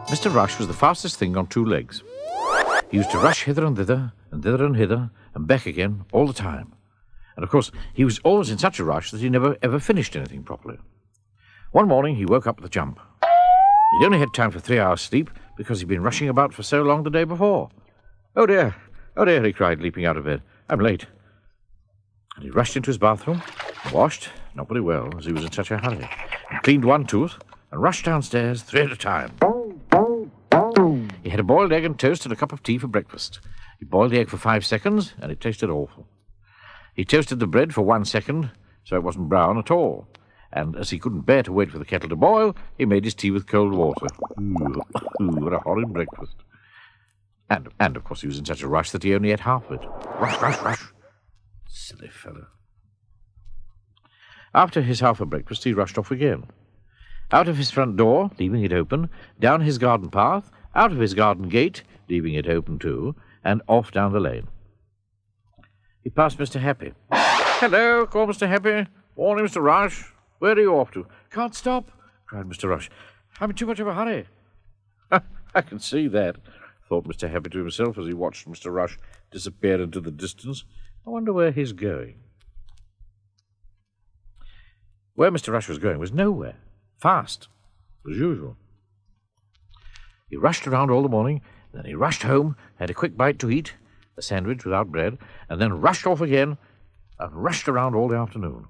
Mr. Rush was the fastest thing on two legs. He used to rush hither and thither, and thither and hither, and back again all the time. And, of course, he was always in such a rush that he never ever finished anything properly. One morning he woke up with a jump. He'd only had time for 3 hours' sleep because he'd been rushing about for so long the day before. Oh, dear, he cried, leaping out of bed. I'm late. And he rushed into his bathroom, washed, not very well, as he was in such a hurry, and cleaned one tooth, and rushed downstairs 3 at a time. He had a boiled egg and toast and a cup of tea for breakfast. He boiled the egg for 5 seconds, and it tasted awful. He toasted the bread for 1 second, so it wasn't brown at all. And as he couldn't bear to wait for the kettle to boil, he made his tea with cold water. Ooh, what a horrid breakfast. And of course, he was in such a rush that he only ate half of it. Rush. Silly fellow. After his half of breakfast, he rushed off again. Out of his front door, leaving it open, down his garden path, out of his garden gate, leaving it open too, and off down the lane. He passed Mr. Happy. Hello, called Mr. Happy. Morning, Mr. Rush. Where are you off to? Can't stop, cried Mr. Rush. I'm in too much of a hurry. I can see that, thought Mr. Happy to himself as he watched Mr. Rush disappear into the distance. I wonder where he's going. Where Mr. Rush was going was nowhere. Fast, as usual. He rushed around all the morning, then he rushed home, had a quick bite to eat, a sandwich without bread, and then rushed off again and rushed around all the afternoon.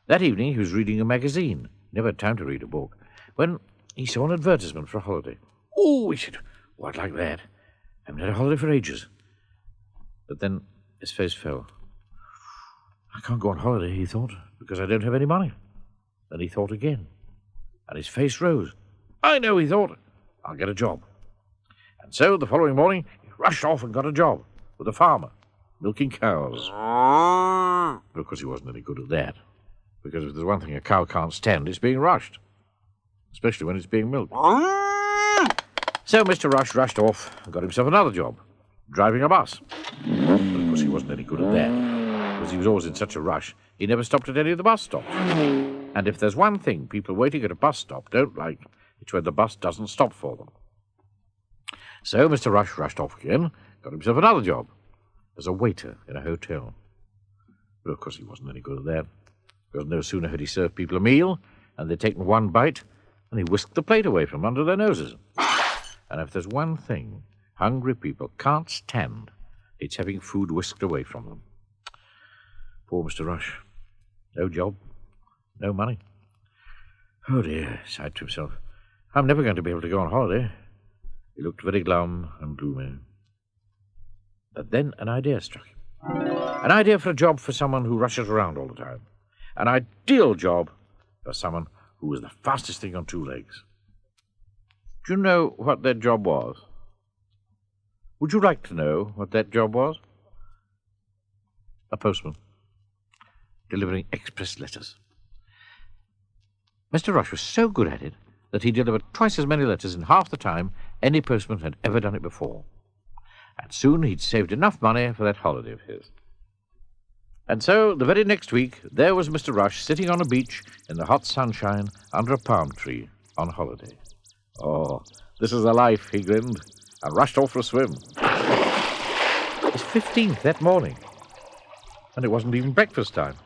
That evening he was reading a magazine, never had time to read a book, when he saw an advertisement for a holiday. Oh, he said, I'd like that. I haven't had a holiday for ages. But then his face fell. I can't go on holiday, he thought, because I don't have any money. Then he thought again, and his face rose. I know, he thought, I'll get a job. And so the following morning he rushed off and got a job with a farmer, milking cows. But of course he wasn't any good at that, because if there's one thing a cow can't stand, it's being rushed, especially when it's being milked. So Mr. Rush rushed off and got himself another job, driving a bus. But of course he wasn't any good at that, because he was always in such a rush, he never stopped at any of the bus stops. And if there's one thing people waiting at a bus stop don't like, it's when the bus doesn't stop for them. So Mr. Rush rushed off again, got himself another job, as a waiter in a hotel. But of course he wasn't any good at that, because no sooner had he served people a meal, and they'd taken one bite, and he whisked the plate away from under their noses. And if there's one thing hungry people can't stand, it's having food whisked away from them. Poor Mr. Rush. No job, no money. Oh dear, he sighed to himself. I'm never going to be able to go on holiday. He looked very glum and gloomy. But then an idea struck him. An idea for a job for someone who rushes around all the time. An ideal job for someone who was the fastest thing on two legs. Do you know what that job was? Would you like to know what that job was? A postman, delivering express letters. Mr. Rush was so good at it that he delivered twice as many letters in half the time any postman had ever done it before. And soon he'd saved enough money for that holiday of his. And so, the very next week, there was Mr. Rush sitting on a beach in the hot sunshine under a palm tree on holiday. Oh, this is the life, he grinned, and rushed off for a swim. It was 15th that morning, and it wasn't even breakfast time.